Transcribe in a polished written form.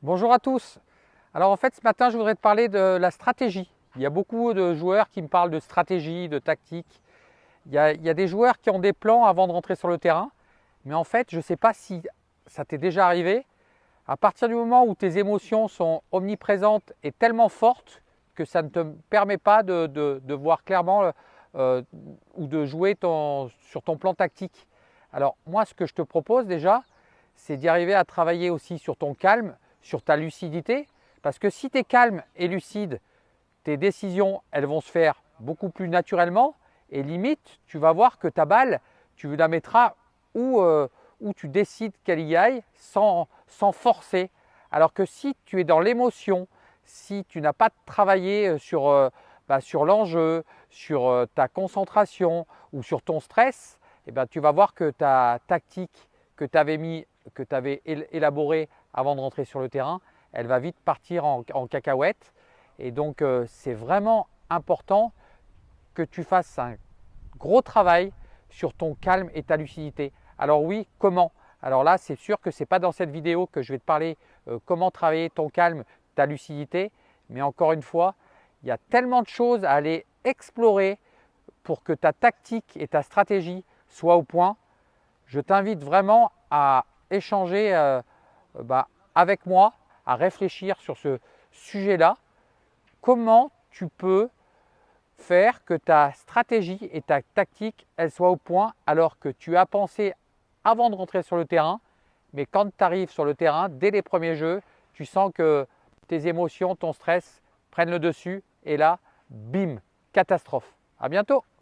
Bonjour à tous. Alors en fait ce matin je voudrais te parler de la stratégie. Il y a beaucoup de joueurs qui me parlent de stratégie, de tactique. Il y a des joueurs qui ont des plans avant de rentrer sur le terrain. Mais en fait je ne sais pas si ça t'est déjà arrivé. À partir du moment où tes émotions sont omniprésentes et tellement fortes que ça ne te permet pas de voir clairement euh, ou de jouer sur ton plan tactique. Alors moi ce que je te propose déjà, c'est d'y arriver à travailler aussi sur ton calme, sur ta lucidité. Parce que si tu es calme et lucide, tes décisions, elles vont se faire beaucoup plus naturellement. Et limite, tu vas voir que ta balle, tu la mettras où tu décides qu'elle y aille sans forcer. Alors que si tu es dans l'émotion, si tu n'as pas travaillé sur l'enjeu, sur ta concentration ou sur ton stress, eh ben, tu vas voir que ta tactique que tu avais élaborée avant de rentrer sur le terrain, elle va vite partir en cacahuète. Et donc, c'est vraiment important que tu fasses un gros travail sur ton calme et ta lucidité. Alors oui, comment? Alors là, c'est sûr que ce n'est pas dans cette vidéo que je vais te parler comment travailler ton calme, ta lucidité. Mais encore une fois, il y a tellement de choses à aller explorer pour que ta tactique et ta stratégie soient au point. Je t'invite vraiment à échanger avec moi, à réfléchir sur ce sujet-là. Comment tu peux faire que ta stratégie et ta tactique elles soient au point alors que tu as pensé avant de rentrer sur le terrain, mais quand tu arrives sur le terrain, dès les premiers jeux, tu sens que tes émotions, ton stress prennent le dessus et là, bim, catastrophe. À bientôt.